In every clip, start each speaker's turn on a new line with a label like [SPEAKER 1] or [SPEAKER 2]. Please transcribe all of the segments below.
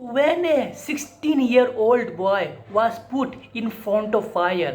[SPEAKER 1] When a 16-year-old boy was put in front of fire,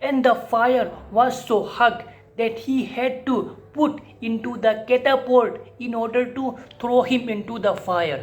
[SPEAKER 1] and the fire was so hot that he had to put into the catapult in order to throw him into the fire.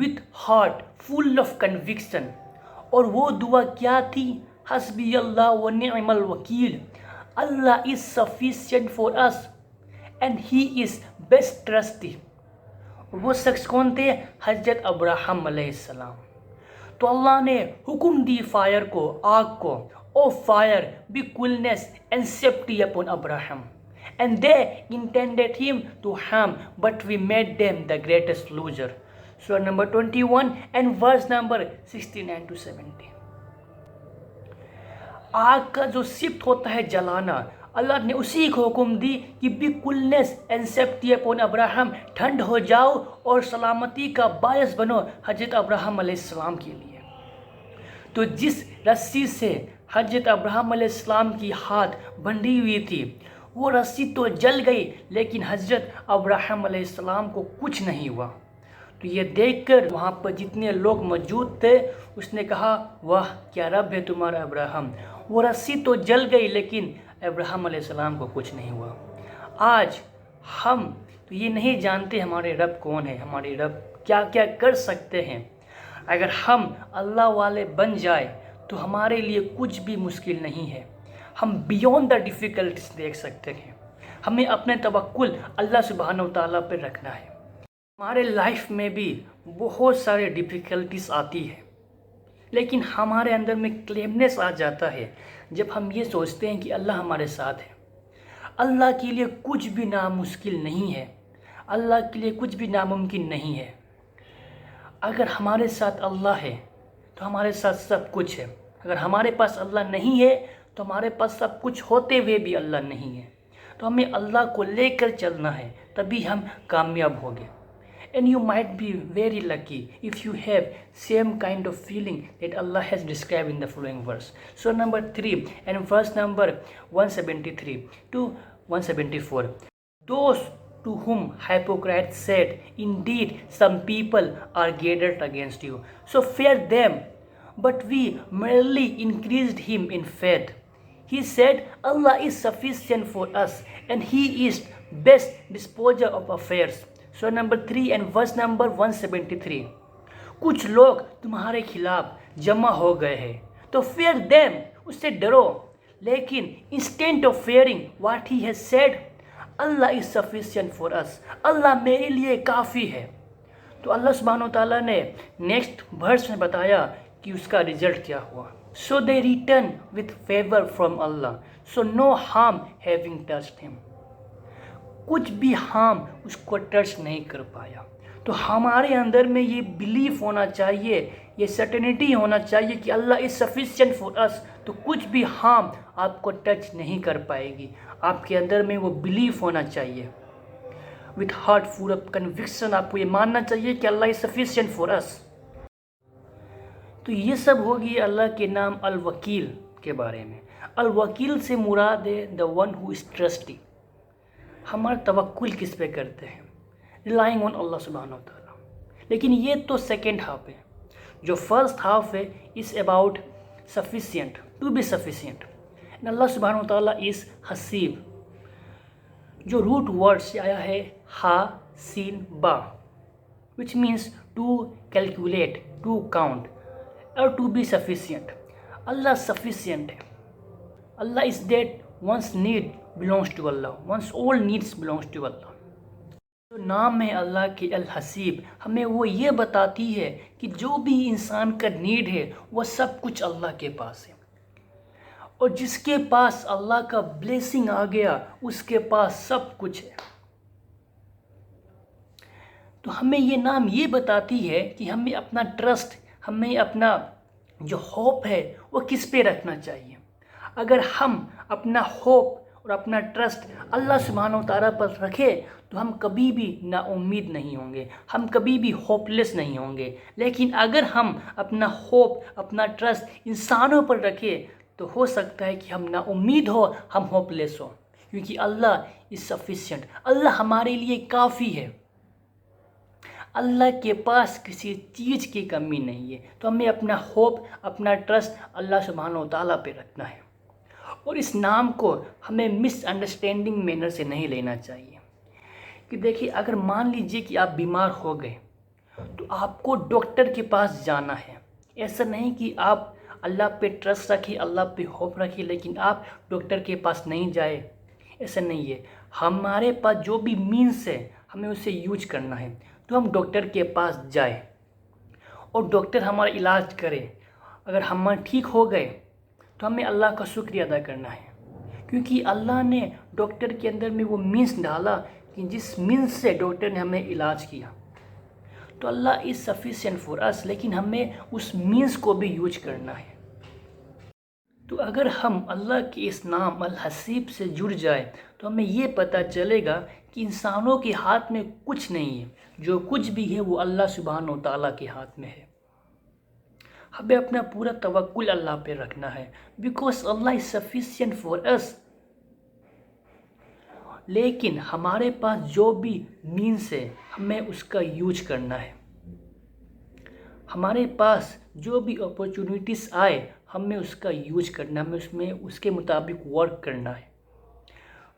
[SPEAKER 1] with heart full of conviction. اور وہ دعا کیا تھی؟ حسبی اللہ و نعم الوکیل. اللہ از sufficient for us and he is best trusty. وہ شخص کون تھے؟ حضرت ابراہیم علیہ السلام. تو اللہ نے حکم دی فائر کو، آگ کو، او fire be coolness and safety upon Abraham. And they intended him to harm, but we made them the greatest loser. Surah number 21 and verse number 69 to 70. آگ کا جو صفت ہوتا ہے جلانا، اللہ نے اسی کو حکم دی کہ be coolness and safety upon Abraham, ٹھنڈ ہو جاؤ اور سلامتی کا باعث بنو حضرت ابراہیم علیہ السلام کے لیے. تو جس رسی سے حضرت ابراہیم علیہ السلام کی ہاتھ بندھی ہوئی تھی، وہ رسی تو جل گئی لیکن حضرت ابراہیم علیہ السلام کو کچھ نہیں ہوا. تو یہ دیکھ کر وہاں پر جتنے لوگ موجود تھے، اس نے کہا واہ کیا رب ہے تمہارا ابراہیم. وہ رسی تو جل گئی لیکن ابراہیم علیہ السلام کو کچھ نہیں ہوا. آج ہم تو یہ نہیں جانتے ہمارے رب کون ہے، ہمارے رب کیا کیا کر سکتے ہیں. اگر ہم اللہ والے بن جائے تو ہمارے لیے کچھ بھی مشکل نہیں ہے. ہم بیونڈ دا ڈیفیکلٹیز دیکھ سکتے ہیں. ہمیں اپنے توکل اللہ سبحانہ و تعالیٰ پہ رکھنا ہے. ہمارے لائف میں بھی بہت سارے ڈیفیکلٹیز آتی ہے، لیکن ہمارے اندر میں کلیمنس آ جاتا ہے جب ہم یہ سوچتے ہیں کہ اللہ ہمارے ساتھ ہے. اللہ کے لیے کچھ بھی نامشکل نہیں ہے، اللہ کے لیے کچھ بھی ناممکن نہیں ہے. اگر ہمارے ساتھ اللہ ہے تو ہمارے ساتھ سب کچھ ہے. اگر ہمارے پاس اللہ نہیں ہے تو ہمارے پاس سب کچھ ہوتے ہوئے بھی اللہ نہیں ہے. تو ہمیں اللہ کو لے کر چلنا ہے، تبھی ہم کامیاب ہوں گے. And you might be very lucky if you have same kind of feeling that Allah has described in the following verse. So number 3 and verse number 173 to 174. Those to whom hypocrites said, indeed some people are gathered against you, so fear them. But we merely increased him in faith. He said, Allah is sufficient for us and he is best disposer of affairs. So number 3 and verse number 173. کچھ لوگ تمہارے خلاف جمع ہو گئے ہیں تو fear them، اس سے ڈرو. لیکن instead of fearing what he has said, Allah is sufficient for us. اللہ میرے لیے کافی ہے. تو اللہ سبحانہ و تعالیٰ نے نیکسٹ ورس میں بتایا کہ اس کا رزلٹ کیا ہوا. So they return with favor from Allah, so no harm having touched him. کچھ بھی ہارم اس کو ٹچ نہیں کر پایا. تو ہمارے اندر میں یہ بلیف ہونا چاہیے، یہ سرٹنٹی ہونا چاہیے کہ اللہ از سفیشینٹ فار اس. تو کچھ بھی ہارم آپ کو ٹچ نہیں کر پائے گی. آپ کے اندر میں وہ بلیف ہونا چاہیے. With heart full of conviction آپ کو یہ ماننا چاہیے کہ اللہ از سفیشینٹ فار اس. تو یہ سب ہوگی اللہ کے نام الوکیل کے بارے میں. الوکیل سے مراد ہے the one who is trustee. ہمارا توکل کس پہ کرتے ہیں؟ ریلائنگ آن اللہ سبحانہ و تعالیٰ. لیکن یہ تو سیکنڈ ہاف ہے. جو فرسٹ ہاف ہے is about sufficient, to be sufficient. Allah سبحانہ و تعالیٰ از حسیب، جو روٹ ورڈ سے آیا ہے ہا سین با، which means to calculate, to count اور to be sufficient. Allah sufficient ہے. Allah is that one's need belongs to Allah, once all needs belongs to Allah. جو نام ہے اللہ کے الحسیب، ہمیں وہ یہ بتاتی ہے کہ جو بھی انسان کا نیڈ ہے وہ سب کچھ اللہ کے پاس ہے. اور جس کے پاس اللہ کا بلیسنگ آ گیا اس کے پاس سب کچھ ہے. تو ہمیں یہ نام یہ بتاتی ہے کہ ہمیں اپنا ٹرسٹ، ہمیں اپنا جو ہوپ ہے وہ کس پہ رکھنا چاہیے. اگر ہم اپنا ہوپ اور اپنا ٹرسٹ اللہ سبحانہ و تعالیٰ پر رکھے تو ہم کبھی بھی نا امید نہیں ہوں گے، ہم کبھی بھی ہوپ لیس نہیں ہوں گے۔ لیکن اگر ہم اپنا ہوپ، اپنا ٹرسٹ انسانوں پر رکھیں تو ہو سکتا ہے کہ ہم نا امید ہو، ہم ہوپ لیس ہو، کیونکہ اللہ از سفیشینٹ، اللہ ہمارے لیے کافی ہے۔ اللہ کے پاس کسی چیز کی کمی نہیں ہے، تو ہمیں اپنا ہوپ، اپنا ٹرسٹ اللہ سبحانہ و تعالیٰ پہ رکھنا ہے، اور اس نام کو ہمیں مس انڈرسٹینڈنگ مینر سے نہیں لینا چاہیے۔ کہ دیکھیے، اگر مان لیجئے کہ آپ بیمار ہو گئے تو آپ کو ڈاکٹر کے پاس جانا ہے۔ ایسا نہیں کہ آپ اللہ پہ ٹرسٹ رکھیں، اللہ پہ ہوپ رکھیں لیکن آپ ڈاکٹر کے پاس نہیں جائے، ایسا نہیں ہے۔ ہمارے پاس جو بھی مینس ہے ہمیں اسے یوز کرنا ہے، تو ہم ڈاکٹر کے پاس جائیں اور ڈاکٹر ہمارا علاج کرے۔ اگر ہم ٹھیک ہو گئے تو ہمیں اللہ کا شکریہ ادا کرنا ہے، کیونکہ اللہ نے ڈاکٹر کے اندر میں وہ مینس ڈالا کہ جس مینس سے ڈاکٹر نے ہمیں علاج کیا۔ تو اللہ از سفیشینٹ فار اس، لیکن ہمیں اس مینس کو بھی یوز کرنا ہے۔ تو اگر ہم اللہ کے اس نام الحسیب سے جڑ جائے تو ہمیں یہ پتہ چلے گا کہ انسانوں کے ہاتھ میں کچھ نہیں ہے، جو کچھ بھی ہے وہ اللہ سبحانہ و تعالیٰ کے ہاتھ میں ہے۔ ہمیں اپنا پورا توکل اللہ پہ رکھنا ہے، because Allah is sufficient for us. لیکن ہمارے پاس جو بھی مینس ہے ہمیں اس کا یوز کرنا ہے۔ ہمارے پاس جو بھی اپرچونیٹیز آئے ہمیں اس کا یوز کرنا ہے، ہمیں اس کے مطابق ورک کرنا ہے۔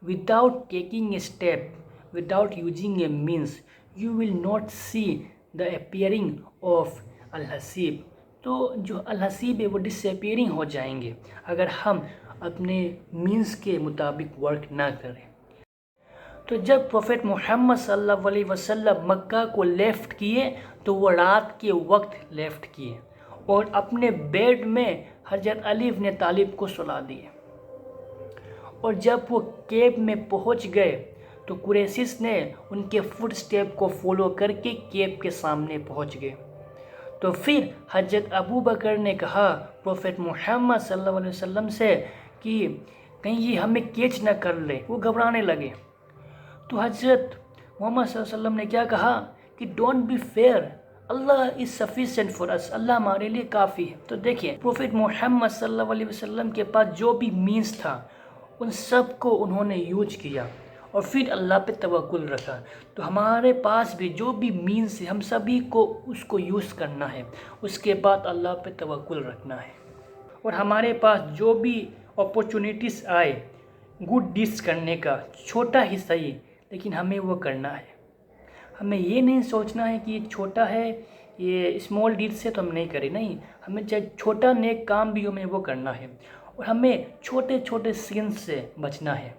[SPEAKER 1] Without taking a step, without using a means, you will not see the appearing of الحسیب۔ تو جو الحسیب ہے وہ ڈس اپیئرنگ ہو جائیں گے اگر ہم اپنے مینس کے مطابق ورک نہ کریں۔ تو جب پروفیٹ محمد صلی اللہ علیہ وسلم مکہ کو لیفٹ کیے تو وہ رات کے وقت لیفٹ کیے اور اپنے بیڈ میں حضرت علی بن طالب کو سلا دیے، اور جب وہ کیب میں پہنچ گئے تو قریشیز نے ان کے فٹ سٹیپ کو فالو کر کے کیب کے سامنے پہنچ گئے۔ تو پھر حضرت ابو بکر نے کہا پروفیٹ محمد صلی اللہ علیہ وسلم سے کہ کہیں یہ ہمیں کیچ نہ کر لے، وہ گھبرانے لگے۔ تو حضرت محمد صلی اللہ علیہ وسلم نے کیا کہا کہ don't be fear, Allah is sufficient for us, Allah ہمارے لیے کافی ہے۔ تو دیکھیں، پروفیٹ محمد صلی اللہ علیہ وسلم کے پاس جو بھی مینس تھا ان سب کو انہوں نے یوز کیا اور پھر اللہ پہ توکل رکھا۔ تو ہمارے پاس بھی جو بھی مینس ہے ہم سبھی کو اس کو یوز کرنا ہے، اس کے بعد اللہ پہ توکل رکھنا ہے، اور ہمارے پاس جو بھی اپرچونیٹیز آئے گڈ ڈیڈس کرنے کا، چھوٹا ہی صحیح لیکن ہمیں وہ کرنا ہے۔ ہمیں یہ نہیں سوچنا ہے کہ یہ چھوٹا ہے، یہ اسمال ڈیڈ سے تو ہم نہیں کریں، نہیں، ہمیں چاہے چھوٹا نیک کام بھی ہمیں وہ کرنا ہے، اور ہمیں چھوٹے چھوٹے سینس سے بچنا ہے۔